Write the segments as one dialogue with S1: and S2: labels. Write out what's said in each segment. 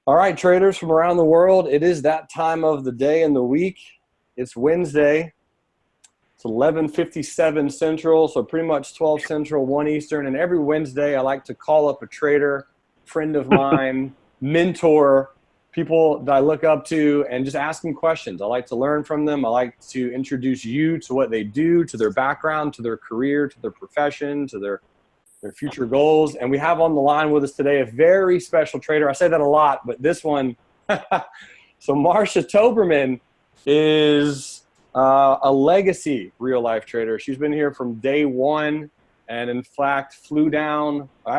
S1: All right, traders from around the world, it is that time of the day and the week. It's Wednesday. It's 11:57 Central, so pretty much 12 Central, 1 Eastern. And every Wednesday, I like to call up a trader, friend of mine, mentor, people that I look up to, and just ask them questions. I like to learn from them. I like to introduce you to what they do, to their background, to their career, to their profession, to their future goals. And we have on the line with us today a very special trader. I say that a lot, but this one, so Marcia Towberman is a legacy real-life trader. She's been here from day one, and in fact drove down from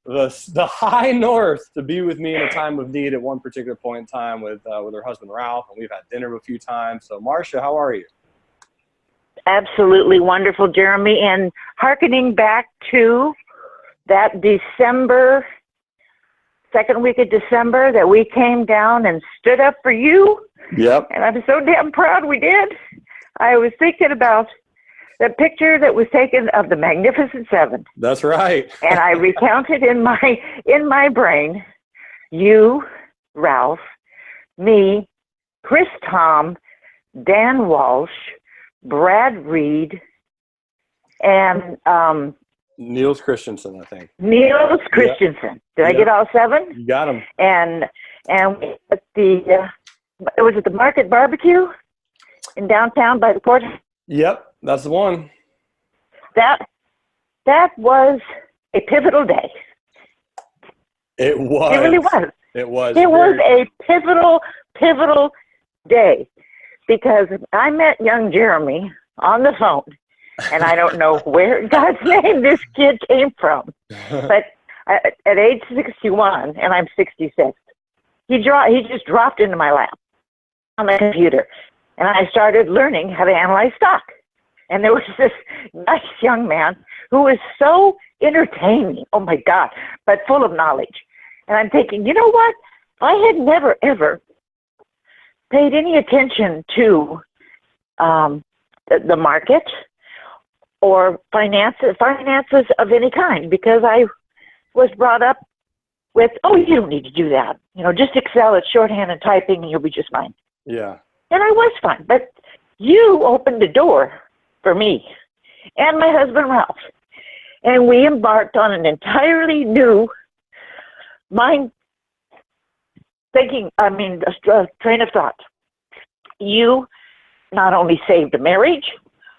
S1: the high north to be with me in a time of need at one particular point in time with her husband Ralph, and we've had dinner a few times. So Marcia, how are you?
S2: Absolutely wonderful, Jeremy. And hearkening back to that December, second week of December, that we came down and stood up for you.
S1: Yep.
S2: And I'm so damn proud we did. I was thinking about the picture that was taken of the Magnificent Seven.
S1: That's right.
S2: And I recounted in my brain, you, Ralph, me, Chris Tom, Dan Walsh, Brad Reed, and
S1: Niels Christensen, I think.
S2: Niels Christensen. Did I get all seven?
S1: You got them.
S2: And at the was it the Market Barbecue in downtown by the port?
S1: Yep, that's the one.
S2: That was a pivotal day.
S1: It was.
S2: It really was.
S1: It was.
S2: It was a pivotal day. Because I met young Jeremy on the phone, and I don't know where in God's name this kid came from. But at age 61, and I'm 66, he just dropped into my lap on the computer, and I started learning how to analyze stock. And there was this nice young man who was so entertaining, oh my God, but full of knowledge. And I'm thinking, you know what? I had never, ever paid any attention to the market or finances of any kind, because I was brought up with, oh, you don't need to do that. You know, just excel at shorthand and typing and you'll be just fine.
S1: Yeah.
S2: And I was fine. But you opened the door for me and my husband, Ralph. And we embarked on an entirely new train of thought. You not only saved a marriage,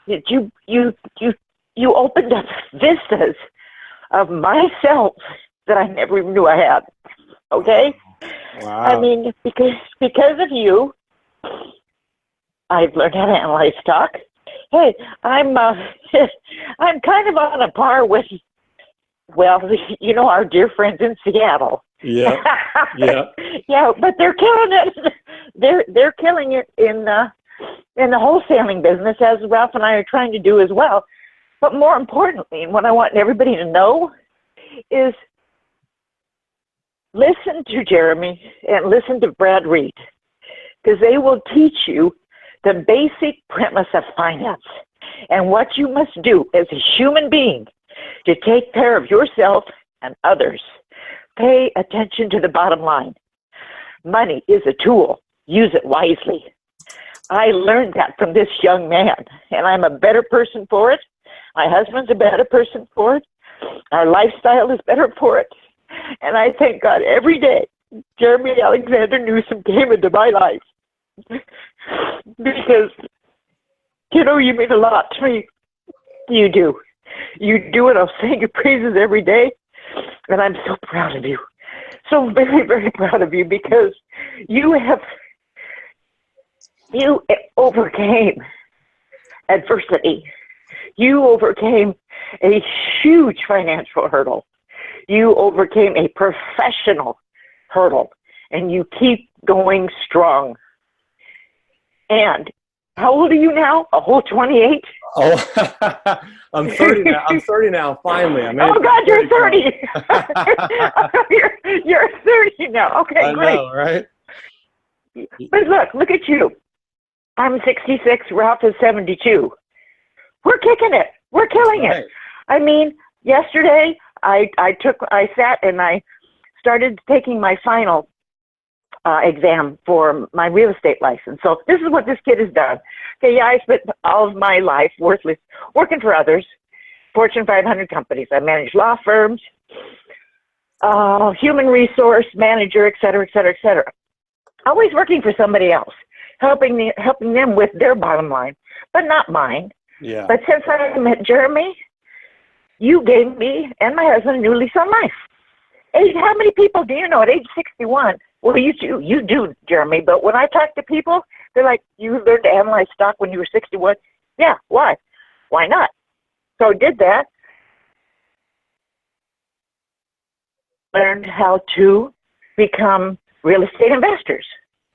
S2: you opened up vistas of myself that I never even knew I had. Okay?
S1: Wow.
S2: I mean, because of you, I've learned how to analyze stock. Hey, I'm kind of on a par with, well, our dear friends in Seattle.
S1: Yeah. Yeah.
S2: Yeah, but they're killing it. They're killing it in the wholesaling business, as Ralph and I are trying to do as well. But more importantly, and what I want everybody to know is listen to Jeremy and listen to Brad Reed, because they will teach you the basic premise of finance and what you must do as a human being to take care of yourself and others. Pay attention to the bottom line. Money is a tool. Use it wisely. I learned that from this young man, and I'm a better person for it. My husband's a better person for it. Our lifestyle is better for it. And I thank God every day Jeremy Alexander Newsom came into my life. Because, you mean a lot to me. You do. You do it. I'll sing your praises every day. And I'm so proud of you. So very, very proud of you, because you overcame adversity. You overcame a huge financial hurdle. You overcame a professional hurdle, and you keep going strong. And how old are you now? A whole 28?
S1: Oh, I'm 30 now. I'm 30 now, finally.
S2: Oh, God, you're 30. you're 30 now. Okay,
S1: I
S2: great.
S1: know, right?
S2: But look at you. I'm 66. Ralph is 72. We're kicking it. We're killing it. I mean, yesterday I sat and I started taking my final exam for my real estate license. So this is what this kid has done. Okay, yeah, I spent all of my life worthless working for others, Fortune 500 companies. I managed law firms, human resource manager, et cetera, et cetera, et cetera. Always working for somebody else, helping them with their bottom line, but not mine.
S1: Yeah.
S2: But since I met Jeremy, you gave me and my husband a new lease on life. How many people do you know at age 61? Well, you do, Jeremy. But when I talk to people, they're like, you learned to analyze stock when you were 61? Yeah, why? Why not? So did that. Learned how to become real estate investors,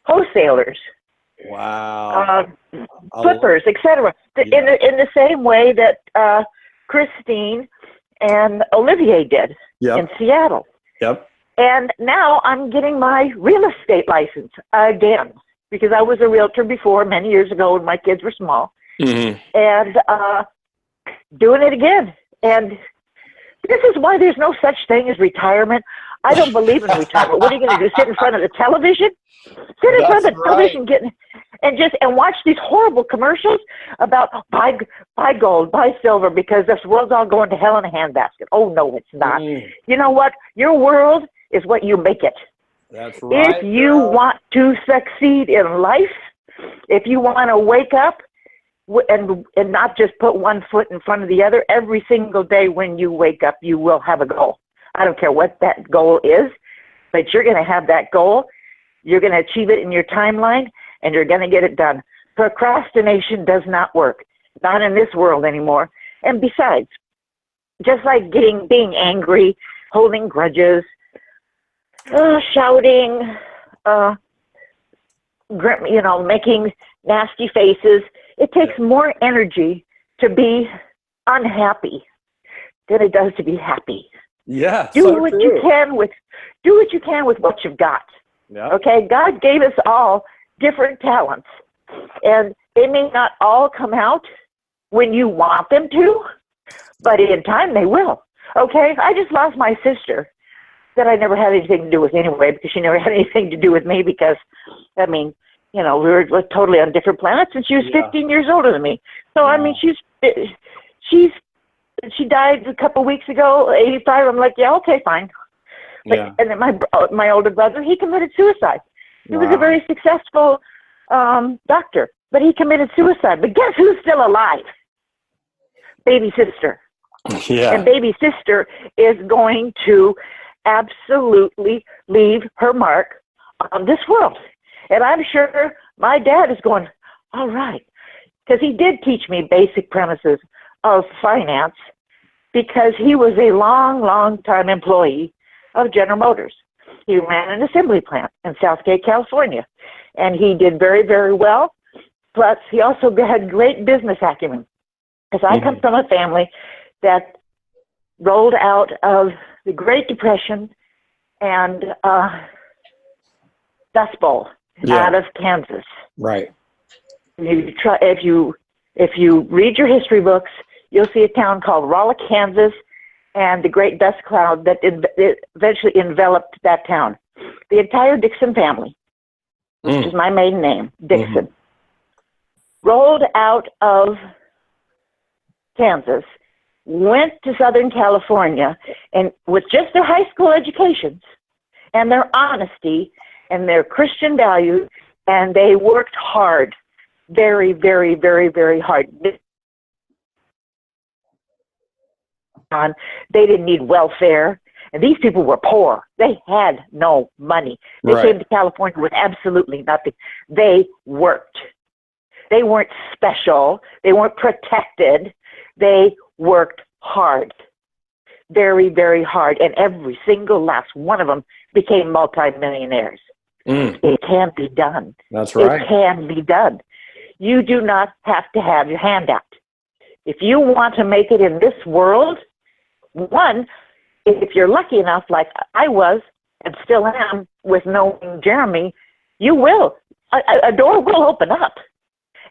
S2: wholesalers,
S1: Wow.
S2: flippers, etc.
S1: Yeah.
S2: In the same way that Christine and Olivier did in Seattle.
S1: Yep.
S2: And now I'm getting my real estate license again, because I was a realtor before many years ago when my kids were small, and doing it again. And this is why there's no such thing as retirement. I don't believe in retirement. What are you going to do? Sit in front of the television? Sit in front of the television, and watch these horrible commercials about buy gold, buy silver, because this world's all going to hell in a handbasket. Oh no, it's not. You know what? Your world is what you make it.
S1: That's right.
S2: If you want to succeed in life, if you want to wake up and not just put one foot in front of the other, every single day when you wake up, you will have a goal. I don't care what that goal is, but you're going to have that goal. You're going to achieve it in your timeline, and you're going to get it done. Procrastination does not work, not in this world anymore. And besides, just like being angry, holding grudges, shouting, making nasty faces, it takes more energy to be unhappy than it does to be happy.
S1: Yeah.
S2: Do what you can with what you've got.
S1: Yeah.
S2: Okay, God gave us all different talents, and they may not all come out when you want them to, but in time they will. Okay, I just lost my sister that I never had anything to do with anyway, because she never had anything to do with me, because, I mean, we were totally on different planets, and she was 15 years older than me. So, I mean, she died a couple weeks ago, 85. I'm like, yeah, okay, fine. But, and then my older brother, he committed suicide. He was a very successful doctor, but he committed suicide. But guess who's still alive? Baby sister.
S1: Yeah.
S2: And baby sister is going to absolutely leave her mark on this world. And I'm sure my dad is going, all right, because he did teach me basic premises of finance, because he was a long time employee of General Motors. He ran an assembly plant in Southgate, California, and he did very, very well. Plus, he also had great business acumen, because I come from a family that rolled out of the Great Depression and Dust Bowl out of Kansas.
S1: Right.
S2: If you read your history books, you'll see a town called Rolla, Kansas, and the great dust cloud that eventually enveloped that town. The entire Dixon family, which is my maiden name, Dixon, rolled out of Kansas, went to Southern California, and with just their high school educations and their honesty and their Christian values, and they worked hard, very, very, very, very hard. They didn't need welfare, and these people were poor. They had no money. They came to California with absolutely nothing. They worked. They weren't special. They weren't protected. They worked hard, very, very hard, and every single last one of them became multimillionaires. It can be done.
S1: That's right.
S2: It can be done. You do not have to have your hand out. If you want to make it in this world, one, if you're lucky enough, like I was and still am with knowing Jeremy, you will. A door will open up,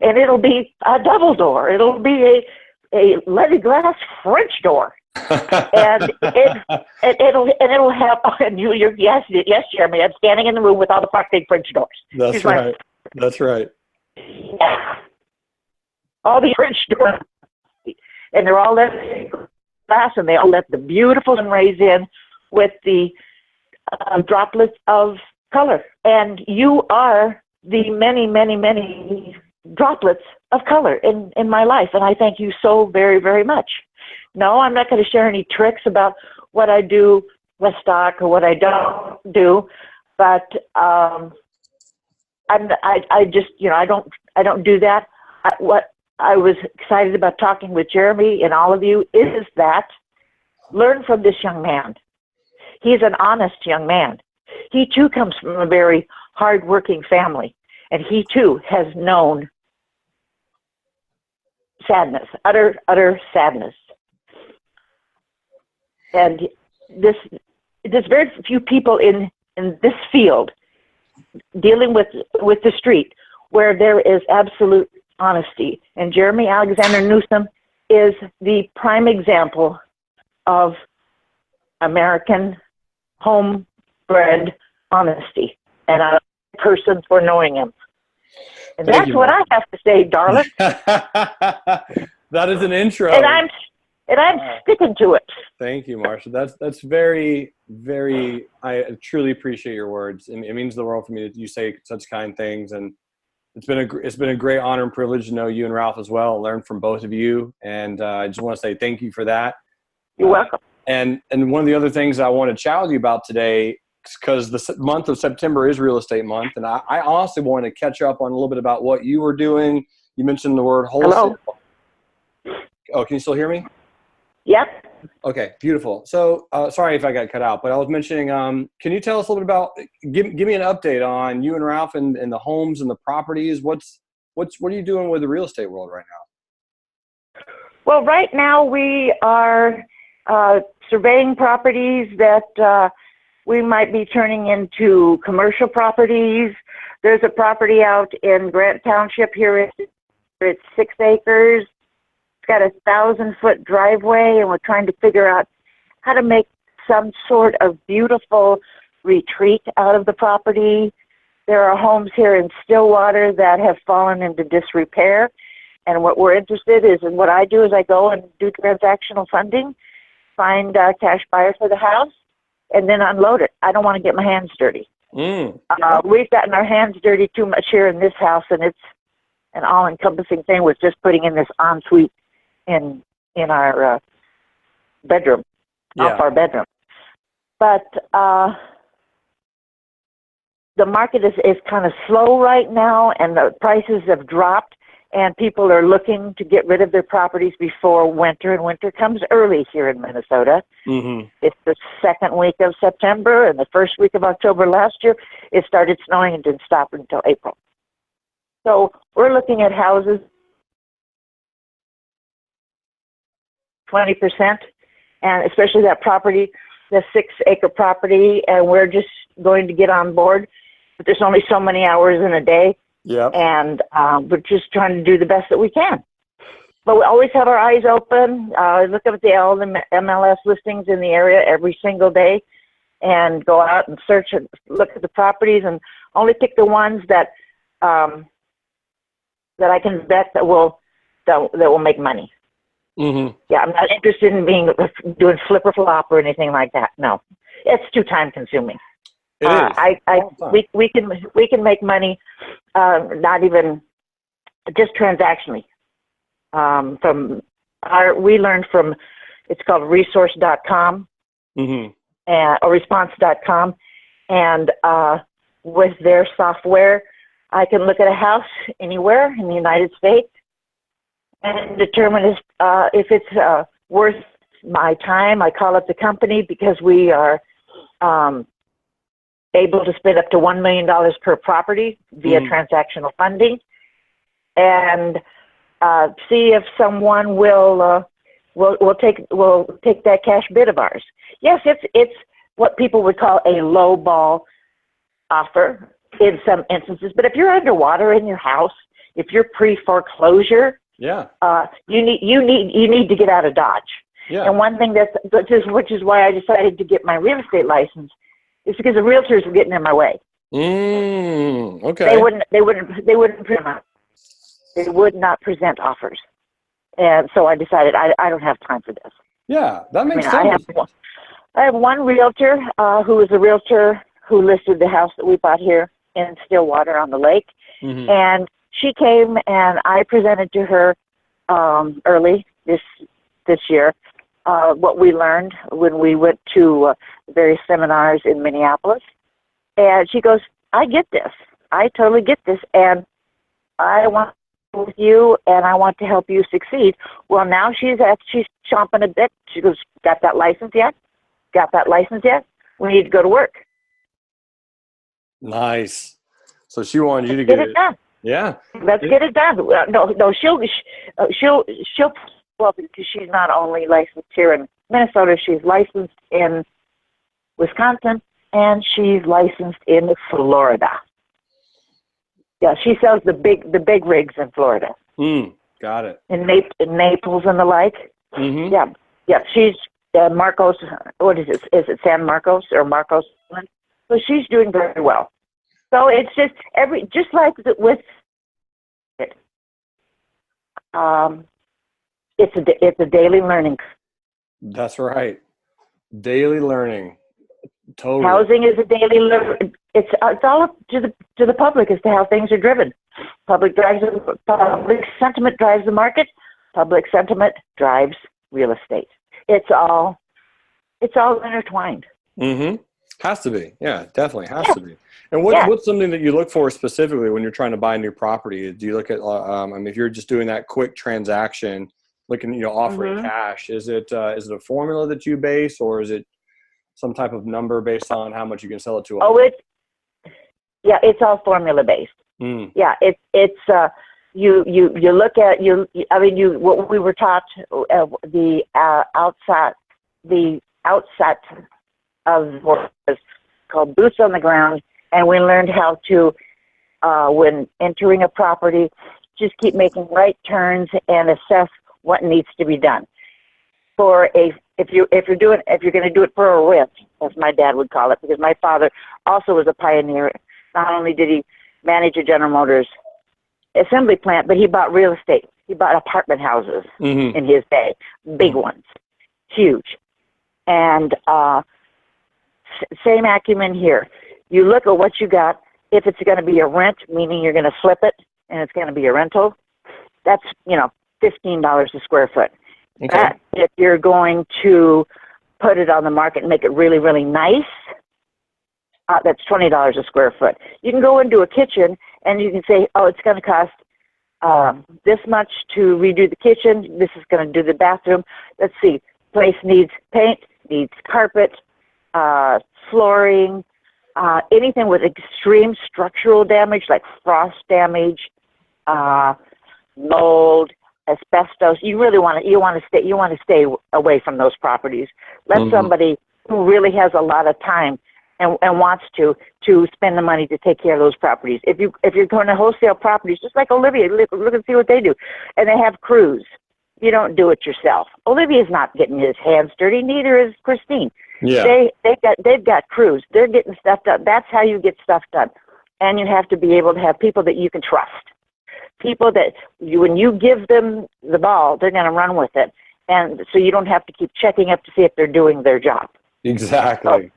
S2: and it'll be a double door. It'll be a leaded glass French door. And it'll have. And yes, Jeremy. I'm standing in the room with all the big French doors.
S1: That's right. That's right.
S2: Yeah, all the French doors, and they're all let glass, and they all let the beautiful sun rays in with the droplets of color. And you are the many, many, many droplets of color in my life, and I thank you so very, very much. No, I'm not going to share any tricks about what I do with stock or what I don't do, but I just, I don't do that. What I was excited about talking with Jeremy and all of you is that learn from this young man. He's an honest young man. He too comes from a very hardworking family, and he too has known sadness, utter sadness. And there's very few people in this field dealing with the street where there is absolute honesty. And Jeremy Alexander Newsom is the prime example of American homebred honesty, and I'm a person for knowing him. And
S1: Thank
S2: that's
S1: you,
S2: what I have to say, darling.
S1: That is an intro.
S2: And I'm sticking to it.
S1: Thank you, Marcia. That's very, very, I truly appreciate your words. And it means the world for me that you say such kind things. And it's been a great honor and privilege to know you and Ralph as well, learn from both of you. And I just want to say thank you for that.
S2: You're welcome.
S1: And one of the other things I want to challenge you about today, because the month of September is real estate month, and I honestly want to catch up on a little bit about what you were doing. You mentioned the word wholesale.
S2: Hello?
S1: Oh, can you still hear me?
S2: Yep.
S1: Okay, beautiful. So sorry if I got cut out, but I was mentioning, can you tell us a little bit about, give me an update on you and Ralph and the homes and the properties. What are you doing with the real estate world right now?
S2: Well, right now we are surveying properties that we might be turning into commercial properties. There's a property out in Grant Township here. It's 6 acres. It's got a 1,000-foot driveway, and we're trying to figure out how to make some sort of beautiful retreat out of the property. There are homes here in Stillwater that have fallen into disrepair, and what we're interested is, and what I do is I go and do transactional funding, find a cash buyer for the house, and then unload it. I don't want to get my hands dirty. We've gotten our hands dirty too much here in this house, and it's an all-encompassing thing with just putting in this ensuite in our bedroom, off our bedroom. But the market is kind of slow right now, and the prices have dropped, and people are looking to get rid of their properties before winter, and winter comes early here in Minnesota. Mm-hmm. It's the second week of September, and the first week of October last year, it started snowing and didn't stop until April. So we're looking at houses 20%, and especially that property, the 6-acre property, and we're just going to get on board. But there's only so many hours in a day.
S1: Yep.
S2: And we're just trying to do the best that we can. But we always have our eyes open, look at the MLS listings in the area every single day, and go out and search and look at the properties, and only pick the ones that that I can bet that will make money. Mm-hmm. Yeah, I'm not interested in doing flip or flop or anything like that. No, it's too time consuming.
S1: It is.
S2: We can make money, not even just transactionally. We learned from, it's called resource.com, or response.com, and with their software, I can look at a house anywhere in the United States and determine if it's worth my time. I call up the company because we are able to spend up to $1 million per property via transactional funding, and see if someone will take that cash bid of ours. Yes, it's what people would call a low ball offer in some instances. But if you're underwater in your house, if you're pre-foreclosure, you need to get out of Dodge.
S1: Yeah.
S2: And one thing which is why I decided to get my real estate license, is because the realtors were getting in my way.
S1: Okay.
S2: They wouldn't present. They would not present offers. And so I decided I don't have time for this.
S1: Yeah, that makes sense.
S2: I have one realtor who is a realtor who listed the house that we bought here in Stillwater on the lake.
S1: Mm-hmm.
S2: And she came and I presented to her early this year what we learned when we went to various seminars in Minneapolis. And she goes, I get this. I totally get this. And I want to work with you, and I want to help you succeed. Well, now she's chomping a bit. She goes, got that license yet? Got that license yet? We need to go to work.
S1: Nice. So she wanted you to get it
S2: done.
S1: Yeah.
S2: Let's get it done. No, she'll well, because she's not only licensed here in Minnesota, she's licensed in Wisconsin, and she's licensed in Florida. Yeah, she sells the big rigs in Florida.
S1: Got it.
S2: In Naples and the like.
S1: Mm-hmm.
S2: Yeah. She's Marcos. What is it? Is it San Marcos or Marcos? So she's doing very well. So it's just like with it. It's a daily learning.
S1: That's right. Daily learning. Totally.
S2: Housing is a daily learning. It's all up to the public as to how things are driven. Public sentiment drives the market. Public sentiment drives real estate. It's all intertwined.
S1: Mm-hmm. Has to be. Yeah, definitely has to be. And what's something that you look for specifically when you're trying to buy a new property? Do you look at, if you're just doing that quick transaction, looking, offering cash, is it a formula that you base, or is it some type of number based on how much you can sell it to?
S2: It's all formula based. Yeah, it's you look at what we were taught the outset of what was called boots on the ground, and we learned how to when entering a property, just keep making right turns and assess what needs to be done. If you're going to do it for a rent, as my dad would call it, because my father also was a pioneer. Not only did he manage a General Motors assembly plant, but he bought real estate. He bought apartment houses in his day, big ones, huge. And same acumen here. You look at what you got. If it's going to be a rent, meaning you're going to flip it and it's going to be a rental, that's $15 a square foot.
S1: Okay.
S2: If you're going to put it on the market and make it really, really nice, that's $20 a square foot. You can go into a kitchen and you can say, oh, it's going to cost this much to redo the kitchen. This is going to do the bathroom. Let's see. Place needs paint, needs carpet, flooring, anything with extreme structural damage like frost damage, mold, asbestos. You want to stay away from those properties. Let somebody who really has a lot of time and wants to spend the money to take care of those properties. If you're going to wholesale properties, just like Olivia, look and see what they do, and they have crews. You don't do it yourself. Olivia's not getting his hands dirty. Neither is Christine.
S1: Yeah.
S2: They've got crews. They're getting stuff done. That's how you get stuff done. And you have to be able to have people that you can trust. People that when you give them the ball, they're going to run with it. And so you don't have to keep checking up to see if they're doing their job.
S1: Exactly.
S2: So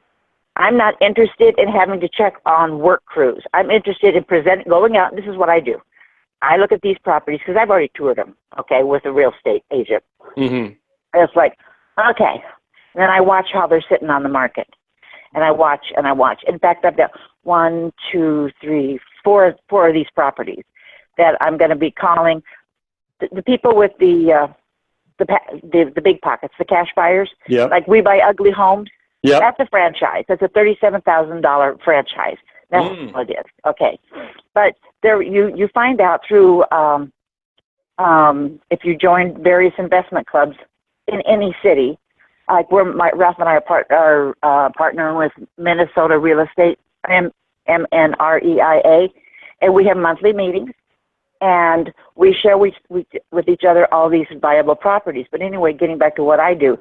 S2: I'm not interested in having to check on work crews. I'm interested in going out. This is what I do. I look at these properties because I've already toured them, okay, with a real estate agent. And it's like, okay. And then I watch how they're sitting on the market. And I watch and I watch. In fact, I've got 1, 2, 3, 4 of these properties that I'm going to be calling the people with the big pockets, the cash buyers.
S1: Yeah.
S2: Like We Buy Ugly Homes.
S1: Yeah.
S2: That's a franchise. That's a $37,000 franchise. That's what it is. Okay. But there, you find out through if you join various investment clubs in any city, like Ralph and I are partnering with Minnesota Real Estate, MNREIA, and we have monthly meetings. and we share with each other all these viable properties. But anyway, getting back to what I do,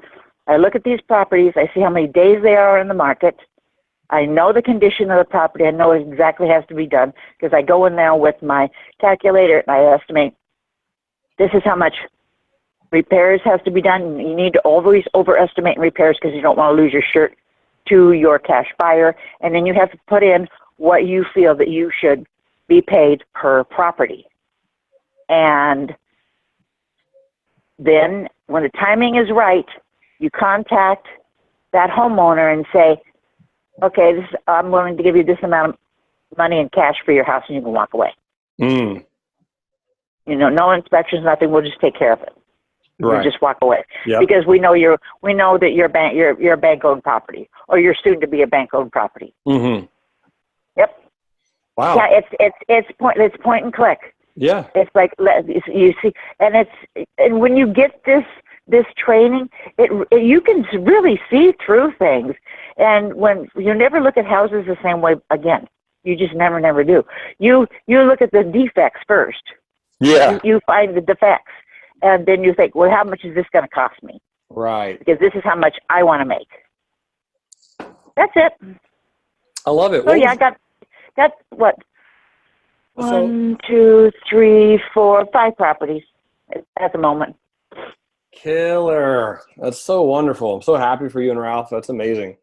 S2: I look at these properties, I see how many days they are in the market. I know the condition of the property. I know exactly what has to be done because I go in there with my calculator and I estimate this is how much repairs has to be done. You need to always overestimate repairs because you don't want to lose your shirt to your cash buyer. And then you have to put in what you feel that you should be paid per property. And then when the timing is right, you contact that homeowner and say, okay, I'm willing to give you this amount of money in cash for your house and you can walk away.
S1: Mm.
S2: You know, no inspections, nothing. We'll just take care of it.
S1: Right.
S2: You just walk away.
S1: Yep.
S2: Because we know that you're a bank-owned property or you're soon to be a bank-owned property.
S1: Mm-hmm.
S2: Yep.
S1: Wow.
S2: Yeah, it's point and click.
S1: Yeah.
S2: It's like you see, and when you get this training, you can really see through things. And when you never look at houses the same way again, you just never do. You look at the defects first.
S1: Yeah.
S2: You find the defects, and then you think, well, how much is this going to cost me?
S1: Right.
S2: Because this is how much I want to make. That's it.
S1: I love it.
S2: Oh yeah, I got what?
S1: So,
S2: 1, 2, 3, 4, 5 properties at the moment.
S1: Killer. That's so wonderful. I'm so happy for you and Ralph. That's amazing.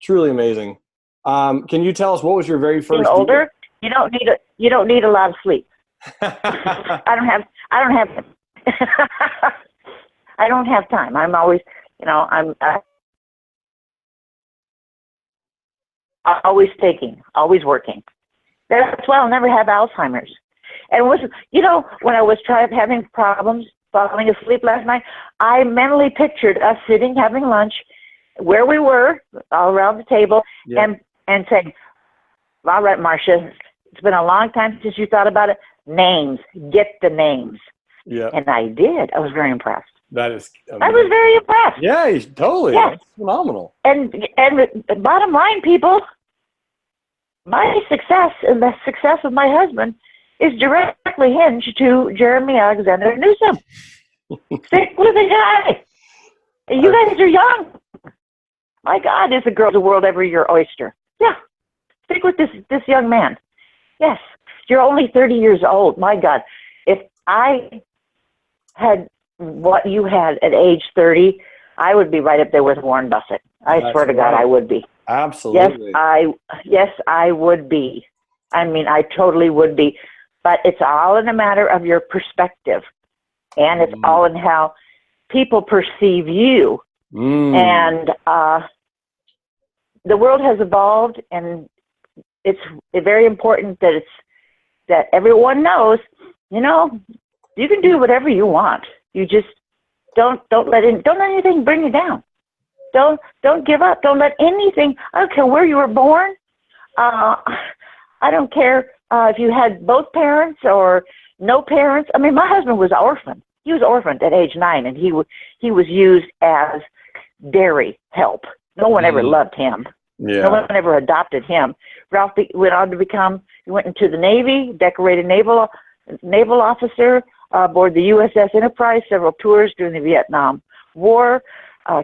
S1: Truly amazing. Can you tell us what was your very first
S2: Being older, you don't need a lot of sleep. I don't have I don't have time. I'm always, I'm always thinking, always working. That's why I'll never have Alzheimer's. And when I was having problems falling asleep last night, I mentally pictured us sitting having lunch where we were, all around the table, and saying, all right, Marcia, it's been a long time since you thought about it. Names, get the names.
S1: Yeah.
S2: And I did. I was very impressed.
S1: That is amazing.
S2: I was very impressed.
S1: Yeah, totally.
S2: Yes.
S1: That's phenomenal.
S2: And bottom line, people, my success and the success of my husband is directly hinged to Jeremy Alexander Newsom. Stick with the guy. You guys are young. My God, is the girl's world ever your oyster? Yeah. Stick with this young man. Yes. You're only 30 years old. My God. If I had what you had at age 30, I would be right up there with Warren Buffett. I swear to God, I would be.
S1: Absolutely.
S2: Yes, I would be. I mean, I totally would be. But it's all in a matter of your perspective. And it's all in how people perceive you. And the world has evolved, and it's very important that everyone knows, you can do whatever you want. You just don't let anything bring you down. Don't give up. Don't let anything. I don't care where you were born. I don't care if you had both parents or no parents. I mean, my husband was orphaned. He was orphaned at age 9, and he was used as dairy help. No one ever loved him.
S1: Yeah.
S2: No one ever adopted him. Ralph went on to he went into the Navy, decorated naval officer aboard the USS Enterprise, several tours during the Vietnam War,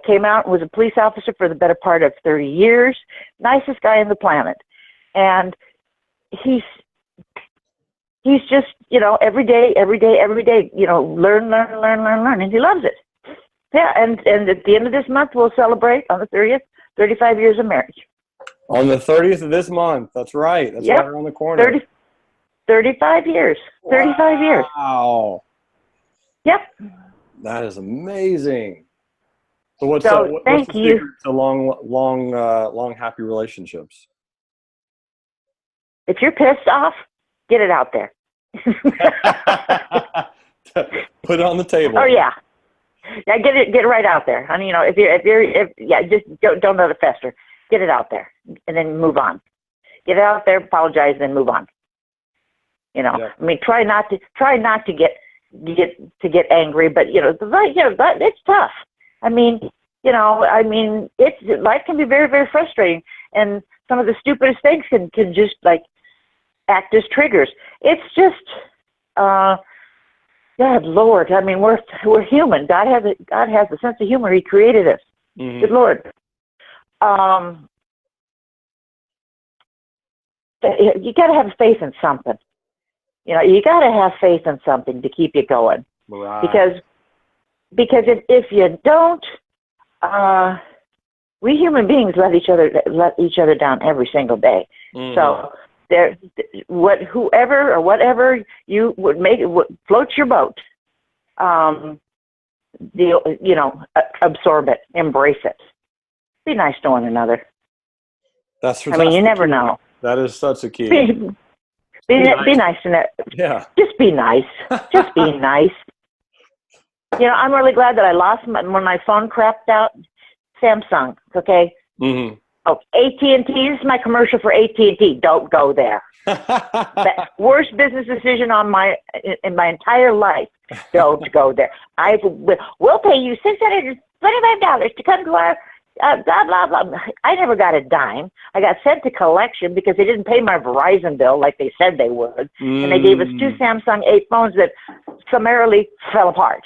S2: came out and was a police officer for the better part of 30 years. Nicest guy on the planet. And he's just, every day, learn, and he loves it. Yeah, and at the end of this month, we'll celebrate on the 30th, 35 years of marriage.
S1: On the 30th of this month. That's right. That's right around the corner.
S2: 35 years. 35 years.
S1: Wow.
S2: Yep.
S1: That is amazing. So what's
S2: thank
S1: the secret
S2: you.
S1: to long, happy relationships?
S2: If you're pissed off, get it out there.
S1: Put it on the table.
S2: Oh yeah. Yeah, get it right out there. I mean, just don't let it fester. Get it out there and then move on. Get it out there, apologize, then move on. I mean, try not to get angry, but it's tough. I mean, life can be very, very frustrating, and some of the stupidest things can just like act as triggers. It's just God, Lord, I mean, we're human. God has a sense of humor. He created us.
S1: Mm-hmm.
S2: Good Lord. You got to have faith in something. You know, you got to have faith in something to keep you going.
S1: Right.
S2: Because if you don't, we human beings let each other down every single day.
S1: Mm-hmm.
S2: So whoever or whatever you would make floats your boat. Absorb it, embrace it. Be nice to one another.
S1: That's
S2: I mean, you never know.
S1: That is such a key.
S2: Be nice to that.
S1: Yeah.
S2: Just be nice. Just be nice. You know, I'm really glad that I lost when my phone crapped out. Samsung, okay?
S1: Mm-hmm.
S2: Oh, AT&T, this is my commercial for AT&T. Don't go there. Worst business decision in my entire life. Don't go there. We'll pay you $625 to come to our blah, blah, blah. I never got a dime. I got sent to collection because they didn't pay my Verizon bill like they said they would. And they gave us 2 Samsung 8 phones that summarily fell apart.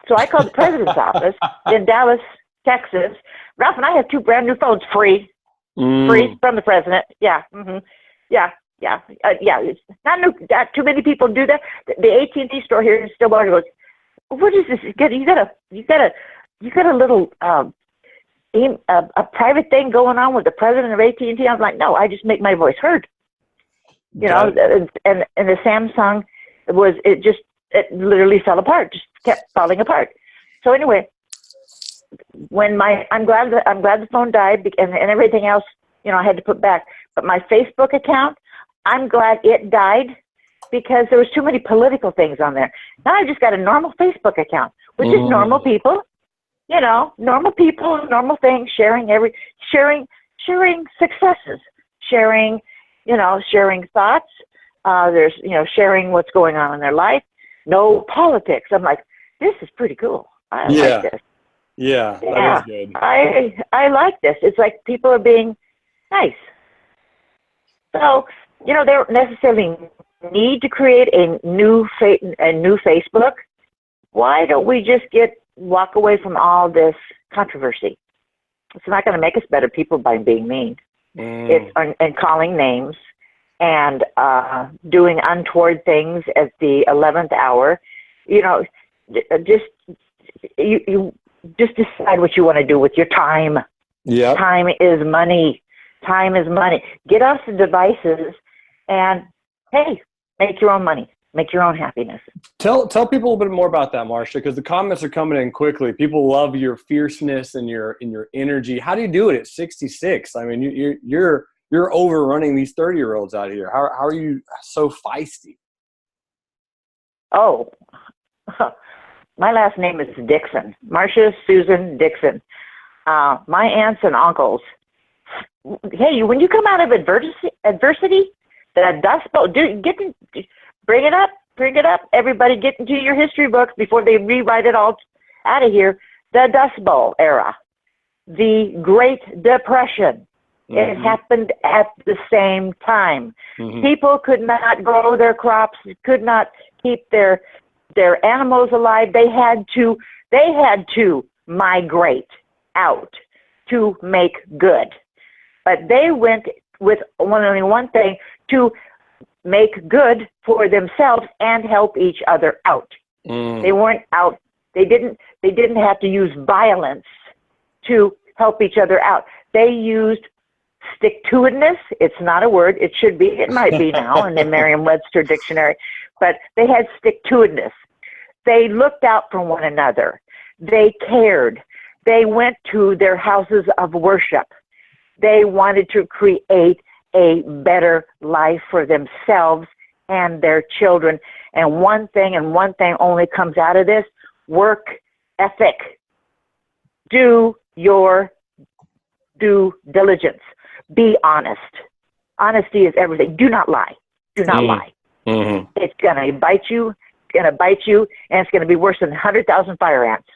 S2: So I called the president's office in Dallas, Texas. Ralph and I have 2 brand new phones free from the president. Yeah. Mm-hmm. Yeah. It's not new. Too many people do that. The AT&T store here in Stillwater goes, what is this? You got a little, a private thing going on with the president of AT&T. I was like, no, I just make my voice heard. You know, and the Samsung it literally fell apart, just kept falling apart. So anyway, I'm glad the phone died and everything else, you know, I had to put back. But my Facebook account, I'm glad it died because there was too many political things on there. Now I just got a normal Facebook account, which is normal people, you know, normal things, sharing successes, sharing thoughts. There's, you know, sharing what's going on in their life. No politics. I'm like, this is pretty cool. I like this.
S1: Yeah, that is good.
S2: I like this. It's like people are being nice. So, you know, they don't necessarily need to create a new Facebook. Why don't we just walk away from all this controversy? It's not going to make us better people by being mean. It's and calling names and doing untoward things at the 11th hour. You know, you just decide what you want to do with your time. Yeah. Time is money. Time is money. Get off the devices and, hey, make your own money. Make your own happiness.
S1: Tell people a little bit more about that, Marcia, because the comments are coming in quickly. People love your fierceness and your energy. How do you do it at 66? I mean, you're overrunning these 30-year-olds out here. How are you so feisty?
S2: Oh, my last name is Dixon. Marcia Susan Dixon. My aunts and uncles. Hey, when you come out of adversity, that Dust Bowl, bring it up. Everybody get into your history books before they rewrite it all out of here. The Dust Bowl era, the Great Depression. Mm-hmm. It happened at the same time. Mm-hmm. People could not grow their crops, could not keep their animals alive. They had to migrate out to make good. But they went with only one thing, to make good for themselves and help each other out. They weren't out. They didn't have to use violence to help each other out. They used stick-to-itiveness. It's not a word. It should be. It might be now in the Merriam-Webster dictionary. But they had stick-to-itiveness. They looked out for one another. They cared. They went to their houses of worship. They wanted to create a better life for themselves and their children. And one thing only comes out of this: work ethic. Do your due diligence. Be honest. Honesty is everything. Do not lie. Do not lie. Mm-hmm. It's going to bite you. It's going to bite you, and it's going to be worse than 100,000 fire ants.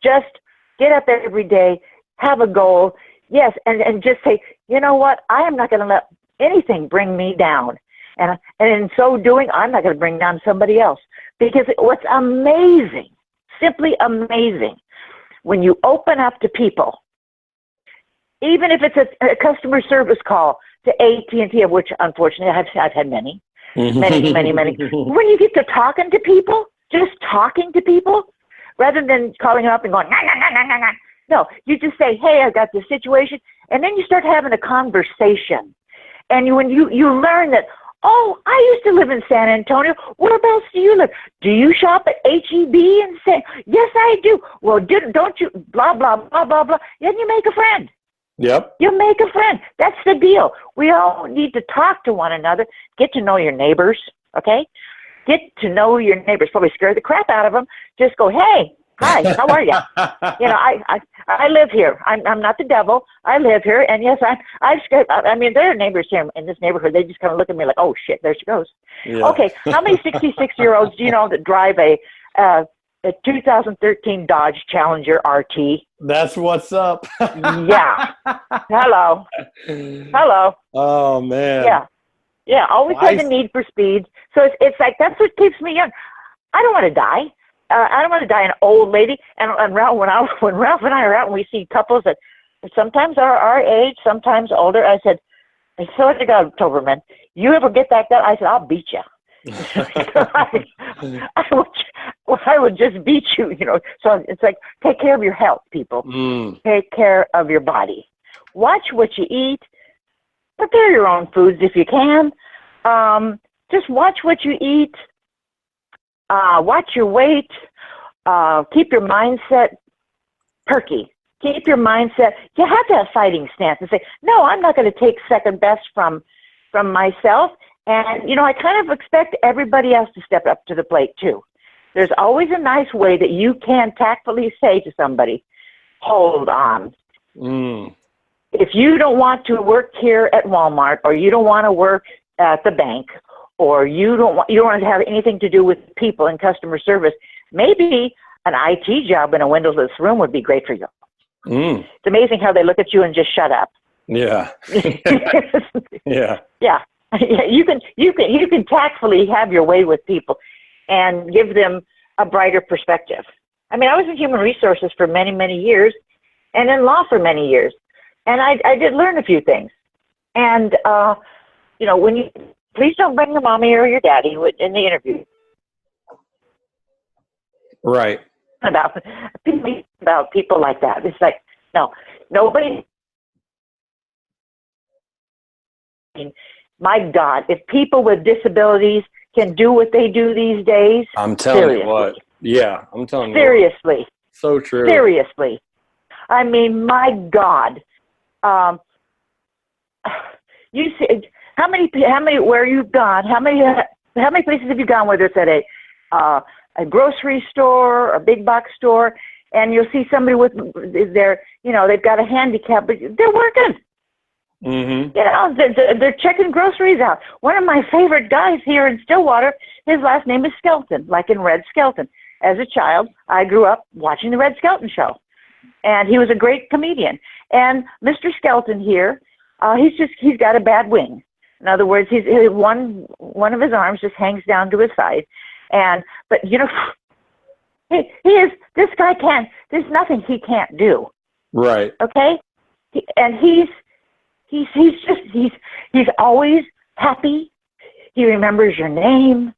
S2: Just get up every day, have a goal. Yes, and just say, you know what? I am not going to let anything bring me down. And in so doing, I'm not going to bring down somebody else. Because what's amazing, simply amazing, when you open up to people, even if it's a customer service call to AT&T, of which unfortunately I've had many. When you get to talking to people, just talking to people, rather than calling up and going, nah, nah, nah, nah, nah, nah. No, you just say, hey, I've got this situation, and then you start having a conversation. And when you learn that, oh, I used to live in San Antonio. Whereabouts do you live? Do you shop at H-E-B in San? Yes, I do. Well, don't you, blah, blah, blah, blah, blah. Then you make a friend.
S1: Yep.
S2: You make a friend. That's the deal. We all need to talk to one another, get to know your neighbors, okay? Get to know your neighbors. Probably scare the crap out of them. Just go, hey, hi, how are you? You know, I live here. I'm not the devil. I live here, and yes, I mean, there are neighbors here in this neighborhood. They just kind of look at me like, oh shit, there she goes. Yeah. Okay, how many 66-year-olds do you know that drive a 2013 Dodge Challenger RT?
S1: That's what's up.
S2: Yeah. Hello.
S1: Oh man.
S2: Yeah. Always had the need for speed. So it's like that's what keeps me young. I don't want to die. I don't want to die an old lady. And Ralph, when Ralph and I are out and we see couples that sometimes are our age, sometimes older, I swear to God, Towberman, you ever get that guy? I said, I'll beat you. I would just beat you, you know. So it's like, take care of your health, people. Take care of your body. Watch what you eat. Prepare your own foods if you can. Just watch what you eat. Watch your weight. Keep your mindset perky. Keep your mindset. You have to have fighting stance and say, no, I'm not going to take second best from myself. And, you know, I kind of expect everybody else to step up to the plate, too. There's always a nice way that you can tactfully say to somebody, hold on. If you don't want to work here at Walmart, or you don't want to work at the bank, or you don't want to have anything to do with people in customer service, maybe an IT job in a windowless room would be great for you. It's amazing how they look at you and just shut up.
S1: Yeah. Yeah.
S2: Yeah. You can tactfully have your way with people and give them a brighter perspective. I mean, I was in human resources for many, many years and in law for many years. And I did learn a few things. And, you know, please don't bring your mommy or your daddy in the interview.
S1: Right.
S2: About people like that. It's like, no, nobody. My God, if people with disabilities can do what they do these days,
S1: I'm telling you what. Yeah, I'm telling you.
S2: Seriously.
S1: So true.
S2: Seriously. I mean, my God. You see, how many where you've gone? How many places have you gone? Whether it's at a grocery store, a big box store, and you'll see somebody they've got a handicap, but they're working. You know, they're checking groceries out. One of my favorite guys here in Stillwater, his last name is Skelton, like in Red Skelton. As a child, I grew up watching the Red Skelton show, and he was a great comedian. And Mr. Skelton here, he's got a bad wing. In other words, one of his arms just hangs down to his side. But you know, this guy there's nothing he can't do. Right. Okay? He's always happy. He remembers your name.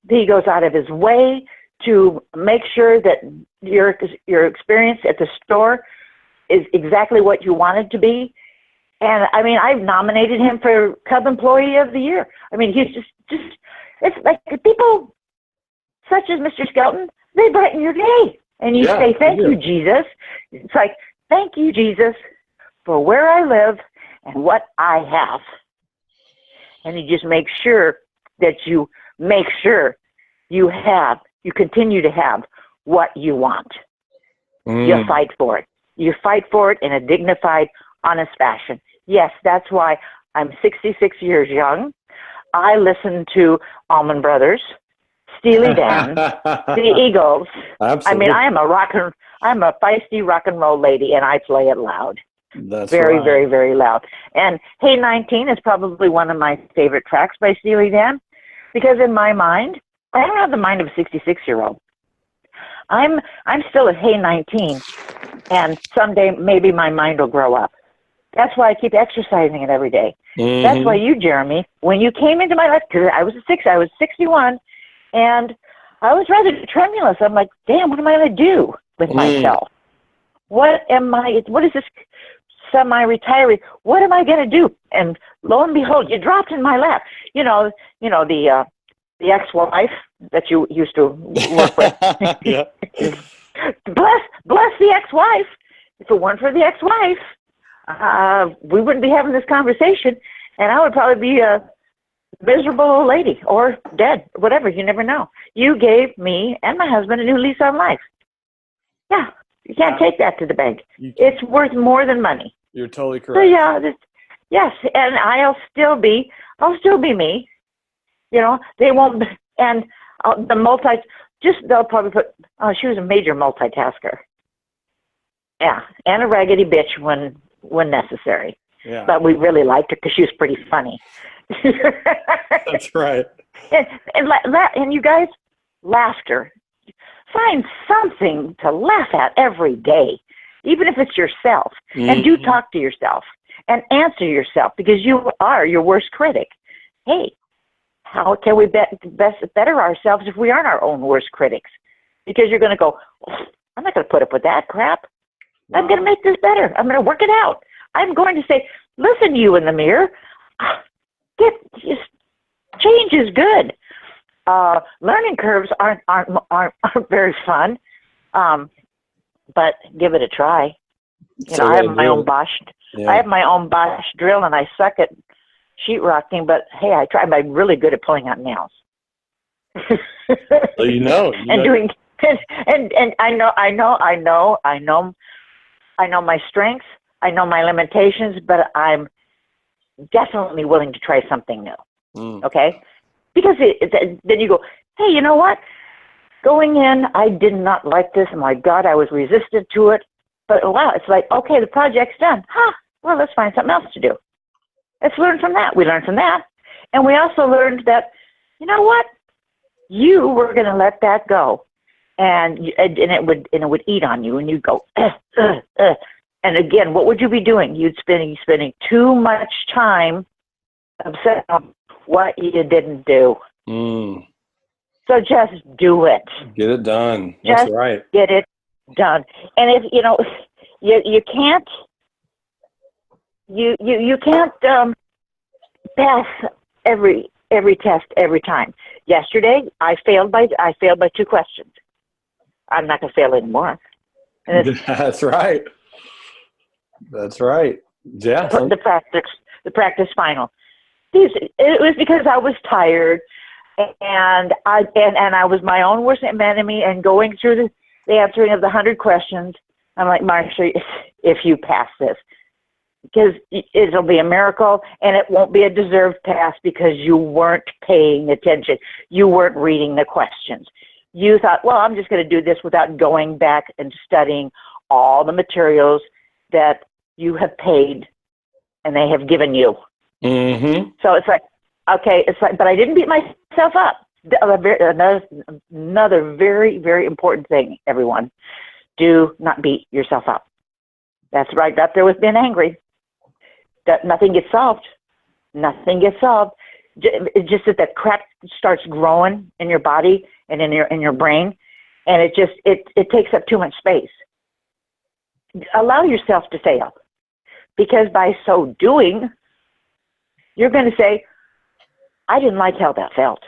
S2: He goes out of his way to make sure that your experience at the store is exactly what you want it to be. And I mean, I've nominated him for Cub Employee of the Year. I mean, he's just it's like people such as Mr. Skelton, they brighten your day. And you say, thank you, Jesus. It's like, thank you, Jesus, for where I live and what I have. And you just make sure that you continue to have what you want. You fight for it. You fight for it in a dignified, honest fashion. Yes, that's why I'm 66 years young. I listen to Allman Brothers, Steely Dan, the Eagles. Absolutely. I mean, I'm a feisty rock and roll lady, and I play it loud.
S1: That's
S2: Very,
S1: right.
S2: very, very loud. And Hey 19 is probably one of my favorite tracks by Steely Dan, because in my mind, I don't have the mind of a 66-year-old. I'm still at Hey 19, and someday maybe my mind will grow up. That's why I keep exercising it every day. That's why you, Jeremy, when you came into my life, because I was 61, and I was rather tremulous. I'm like, damn, what am I going to do with myself? What is this semi-retiree? What am I going to do? And lo and behold, you dropped in my lap. The ex-wife that you used to work with.
S1: Yeah.
S2: Bless the ex-wife. If it weren't for the ex-wife, we wouldn't be having this conversation, and I would probably be a miserable old lady or dead, whatever. You never know. You gave me and my husband a new lease on life. Yeah, you can't take that to the bank. It's worth more than money.
S1: You're totally correct.
S2: So yeah, yes, and I'll still be me. They won't, and they'll probably put. She was a major multitasker. Yeah, and a raggedy bitch when necessary.
S1: Yeah.
S2: But we really liked her because she was pretty funny.
S1: That's right.
S2: And you guys, laughter. Find something to laugh at every day, even if it's yourself. And do talk to yourself and answer yourself, because you are your worst critic. Hey, how can we better ourselves if we aren't our own worst critics? Because you're going to go, I'm not going to put up with that crap. I'm going to make this better. I'm going to work it out. I'm going to say, listen, you in the mirror, change is good. Learning curves aren't very fun, but give it a try. I have my own Bosch. Yeah. I have my own Bosch drill, and I suck at sheetrocking. But hey, I try. I'm really good at pulling out nails.
S1: So
S2: and doing, and I know my strengths. I know my limitations, but I'm definitely willing to try something new. Okay. Because then you go, hey, you know what? Going in, I did not like this. My God, I was resistant to it. But wow, it's like, okay, the project's done. Well, let's find something else to do. Let's learn from that. We learned from that. And we also learned that, you know what? You were going to let that go. And it would eat on you, and you'd go, And again, what would you be doing? You'd be spending too much time upset on what you didn't do. So just do it.
S1: Get it done. That's right.
S2: Get it done. And if you can't pass every test every time. Yesterday I failed by 2 questions. I'm not going to fail anymore.
S1: That's right. That's right. Yeah.
S2: The practice final. It was because I was tired, and I was my own worst enemy. And going through the answering of the 100 questions, I'm like, Marcia, if you pass this, because it'll be a miracle, and it won't be a deserved pass because you weren't paying attention. You weren't reading the questions. You thought, well, I'm just going to do this without going back and studying all the materials that you have paid and they have given you. So it's like, okay, but I didn't beat myself up. Another very, very important thing, everyone. Do not beat yourself up. That's right up there with being angry. Nothing gets solved. Nothing gets solved. It's just that crap starts growing in your body and in your brain, and it takes up too much space. Allow yourself to fail, because by so doing, you're going to say, I didn't like how that felt.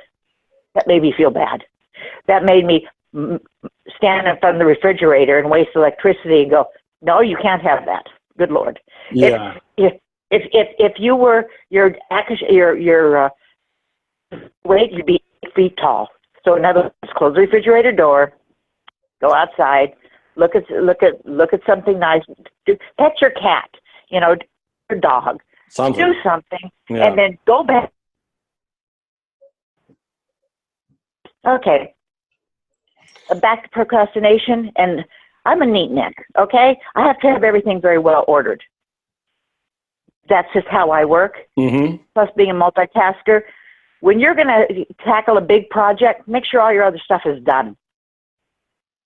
S2: That made me feel bad. That made me stand in front of the refrigerator and waste electricity and go, no, you can't have that. Good Lord.
S1: Yeah.
S2: If you were your weight, you'd be 8 feet tall. So in other words, close the refrigerator door, go outside, look at something nice, pet your cat, your dog, do something, and then go back. Okay, back to procrastination, and I'm a neatnik. Okay, I have to have everything very well ordered. that's just how I work.
S1: Mm-hmm.
S2: Plus being a multitasker, when you're going to tackle a big project, make sure all your other stuff is done.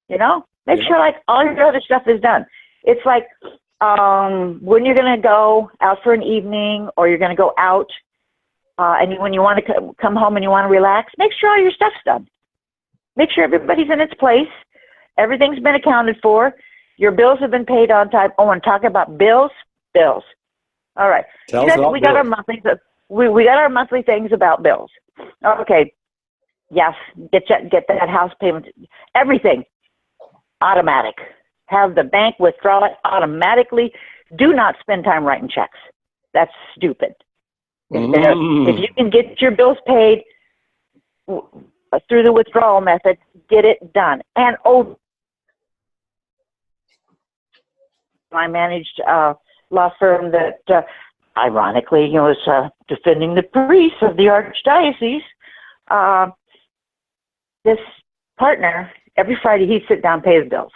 S2: You know, make sure like all your other stuff is done. It's like when you're going to go out for an evening or you're going to go out and when you want to come home and you want to relax, make sure all your stuff's done. Make sure everybody's in its place. Everything's been accounted for. Your bills have been paid on time. Oh, and talk about bills. All right. We got our monthly. We got our monthly things about bills. Okay. Yes. Get that house payment. Everything automatic. Have the bank withdraw it automatically. Do not spend time writing checks. That's stupid. If you can get your bills paid through the withdrawal method, get it done. And I managed a law firm that, ironically, was defending the priests of the archdiocese. This partner, every Friday, he'd sit down and pay his bills.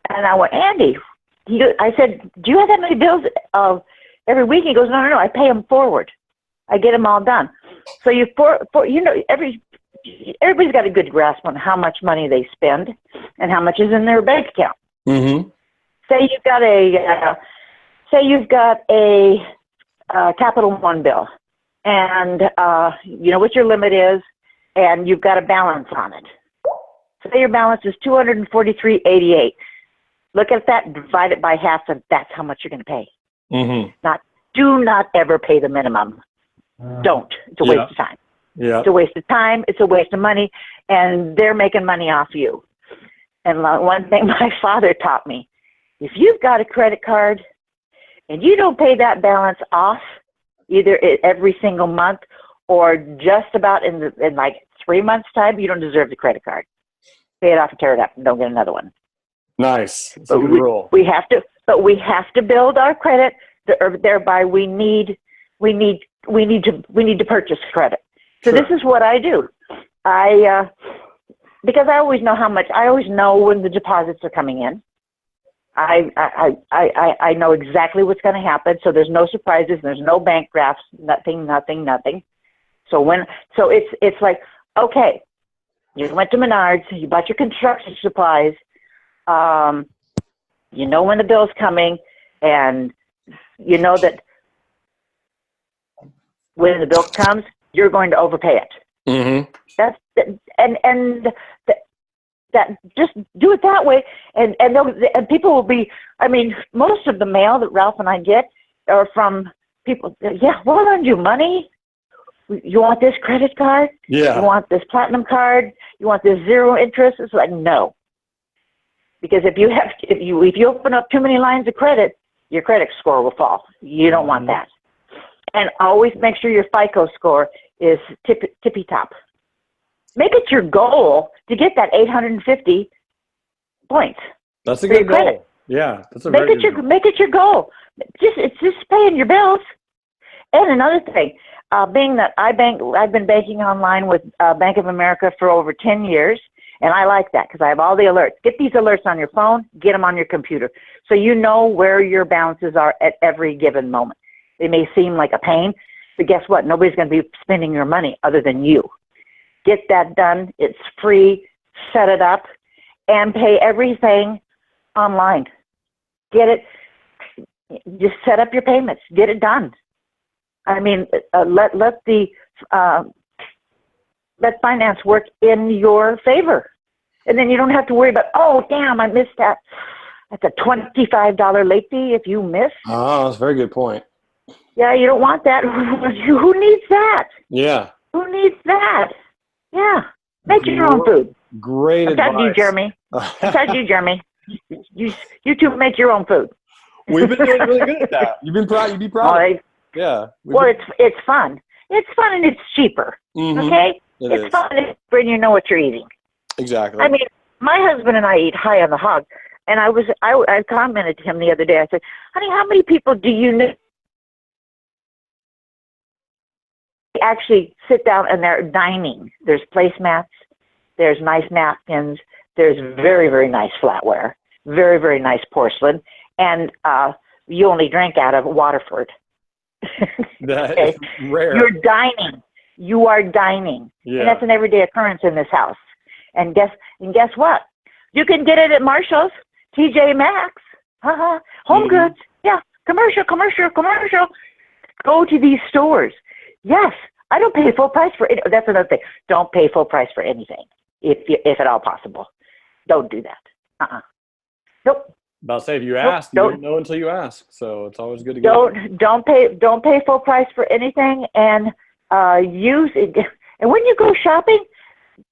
S2: And I went, Andy, I said, do you have that many bills every week? He goes, no, I pay them forward. I get them all done. So everybody's got a good grasp on how much money they spend and how much is in their bank account.
S1: Mm-hmm.
S2: Say you've got a Capital One bill, and you know what your limit is, and you've got a balance on it. Say your balance is $243.88. Look at that, divide it by half, and that's how much you're going to pay.
S1: Mm-hmm.
S2: Do not ever pay the minimum. Don't. It's a waste of time.
S1: Yeah.
S2: It's a waste of time. It's a waste of money, and they're making money off you. And one thing my father taught me, if you've got a credit card and you don't pay that balance off either every single month or just about in like 3 months' time, you don't deserve the credit card. Pay it off and tear it up and don't get another one.
S1: Nice. That's a good rule.
S2: We have to build our credit. Thereby, we need to purchase credit. So This is what I do. Because I always know I always know when the deposits are coming in. I know exactly what's going to happen. So there's no surprises. There's no bank drafts. Nothing. So it's like, okay, you went to Menards. You bought your construction supplies. You know when the bill's coming, and you know that when the bill comes, you're going to overpay it.
S1: Mm-hmm.
S2: That just do it that way, and people will be. I mean, most of the mail that Ralph and I get are from people. Yeah, we'll lend you money. You want this credit card?
S1: Yeah.
S2: You want this platinum card? You want this zero interest? It's like no, because if you open up too many lines of credit, your credit score will fall. You don't want that. And always make sure your FICO score is tippy top. Make it your goal to get that 850 points.
S1: That's a good goal. Yeah, that's a very good goal.
S2: Make it your goal. It's just paying your bills. And another thing, being that I've been banking online with Bank of America for over 10 years, and I like that because I have all the alerts. Get these alerts on your phone, get them on your computer, so you know where your balances are at every given moment. It may seem like a pain, but guess what? Nobody's going to be spending your money other than you. Get that done. It's free. Set it up and pay everything online. Get it. Just set up your payments. Get it done. I mean, let finance work in your favor. And then you don't have to worry about, oh, damn, I missed that. That's a $25 late fee if you miss.
S1: Oh, that's a very good point.
S2: Yeah, you don't want that. Who needs that?
S1: Yeah.
S2: Who needs that? Yeah. Make your own food.
S1: Great advice.
S2: I'm talking to you, Jeremy. I'm talking to you, Jeremy. You two make your own food.
S1: We've been doing really good at that. You'd be proud.
S2: Yeah. Well, it's fun. It's fun and it's cheaper. Mm-hmm. Okay? It's fun when you know what you're eating.
S1: Exactly.
S2: I mean, my husband and I eat high on the hog. And I commented to him the other day. I said, honey, how many people do you know actually sit down and they're dining? There's placemats. There's nice napkins. There's very, very nice flatware. Very, very nice porcelain. And you only drank out of Waterford.
S1: That
S2: Okay?
S1: is rare.
S2: You're dining. You are dining.
S1: Yeah.
S2: And that's an everyday occurrence in this house. And guess what? You can get it at Marshall's, TJ Maxx, Home Goods. Yeah, commercial. Go to these stores. Yes, I don't pay full price for it. That's another thing. Don't pay full price for anything, if at all possible. Don't do that. Nope.
S1: About to say, if you ask, you don't know until you ask. So it's always good to
S2: don't pay full price for anything, and use it. And when you go shopping,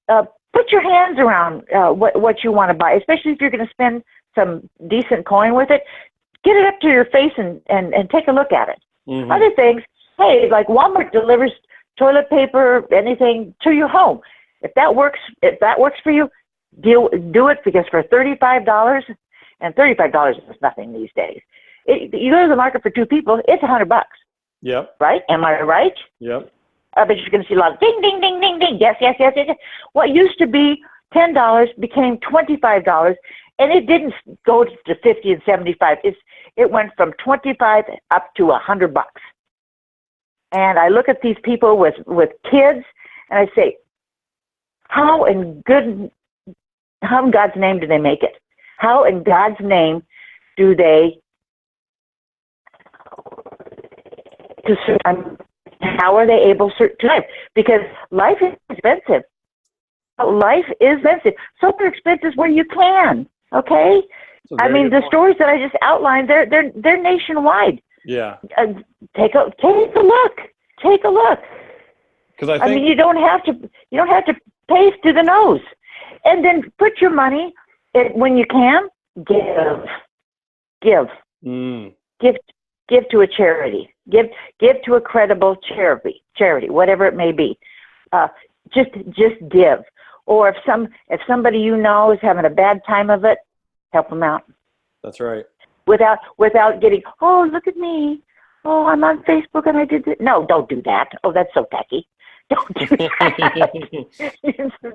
S2: put your hands around what you want to buy, especially if you're going to spend some decent coin with it. Get it up to your face and take a look at it. Mm-hmm. Other things, hey, like Walmart delivers toilet paper, anything to your home. If that works for you, do it, because for $35, and $35 is nothing these days. You go to the market for two people, it's $100.
S1: Yep.
S2: Right? Am I right?
S1: Yep.
S2: I bet you're going to see a lot of ding, ding, ding, ding, ding. Yes. What used to be $10 became $25, and it didn't go to 50 and 75. It went from 25 up to $100. And I look at these people with kids, and I say, how in God's name do they make it? How in God's name do they how are they able to survive? Because life is expensive. Life is expensive. So expensive where you can. Okay. I mean, the stories that I just outlined, they're nationwide.
S1: Yeah.
S2: Take a look. Take a look.
S1: Because
S2: I mean, you don't have to pay through the nose, and then put your money when you can. Give. Give to a charity. Give to a credible charity, whatever it may be. Just give. Or if somebody you know is having a bad time of it, help them out.
S1: That's right.
S2: Without getting, oh, look at me. Oh, I'm on Facebook and I did this. No, don't do that. Oh, that's so tacky. Don't do that.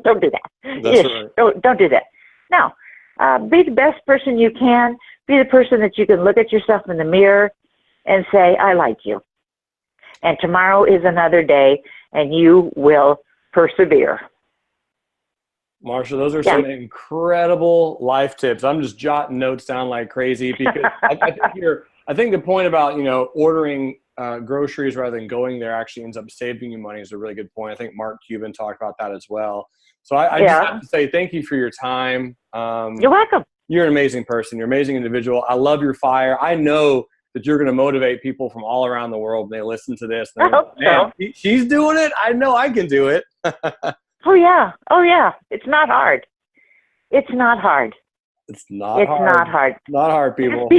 S2: Don't do that.
S1: That's right.
S2: Don't do that. No. Be the best person you can. Be the person that you can look at yourself in the mirror and say, I like you. And tomorrow is another day, and you will persevere.
S1: Marcia, those are some incredible life tips. I'm just jotting notes down like crazy, because I think the point about, ordering groceries rather than going there actually ends up saving you money is a really good point. I think Mark Cuban talked about that as well. So I just have to say thank you for your time.
S2: You're welcome.
S1: You're an amazing person. You're an amazing individual. I love your fire. I know that you're going to motivate people from all around the world when they listen to this.
S2: I hope so.
S1: She's doing it. I know I can do it.
S2: Oh, yeah. It's not hard. It's not hard.
S1: It's not hard. Not hard, people.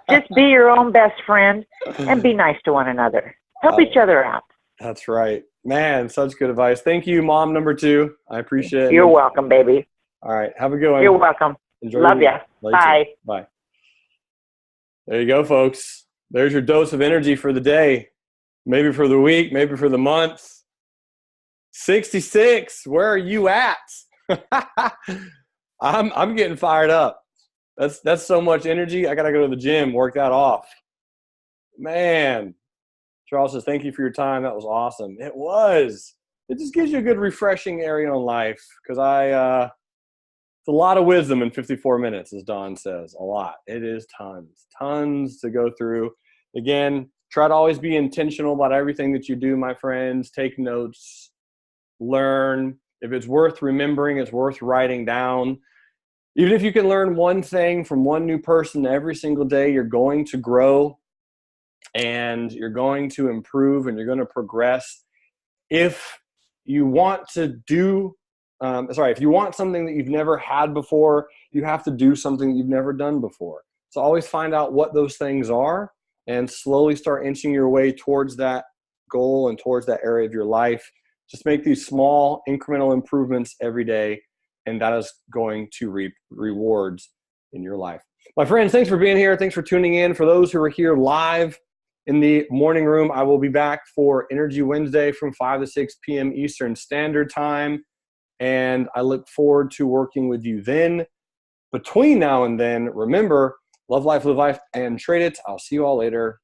S2: Just be your own best friend and be nice to one another. Help each other out.
S1: That's right. Man, such good advice. Thank you, Mom number 2. I appreciate it.
S2: You're welcome, baby.
S1: All right. Have a good one.
S2: You're welcome.
S1: Enjoy.
S2: Love ya. Bye.
S1: Bye. There you go, folks. There's your dose of energy for the day. Maybe for the week, maybe for the month. 66. Where are you at? I'm getting fired up. That's so much energy. I gotta go to the gym, work that off. Man. Charles says, thank you for your time. That was awesome. It was. It just gives you a good refreshing area on life, because it's a lot of wisdom in 54 minutes, as Dawn says. A lot. It is tons to go through. Again, try to always be intentional about everything that you do, my friends. Take notes, learn. If it's worth remembering, it's worth writing down. Even if you can learn one thing from one new person every single day, you're going to grow and you're going to improve and you're going to progress. If you want to if you want something that you've never had before, you have to do something that you've never done before. So always find out what those things are and slowly start inching your way towards that goal and towards that area of your life. Just make these small incremental improvements every day, and that is going to reap rewards in your life. My friends, thanks for being here. Thanks for tuning in. For those who are here live in the morning room, I will be back for Energy Wednesday from 5 to 6 p.m. Eastern Standard Time, and I look forward to working with you then. Between now and then, remember, Love life, live life, and trade it. I'll see you all later.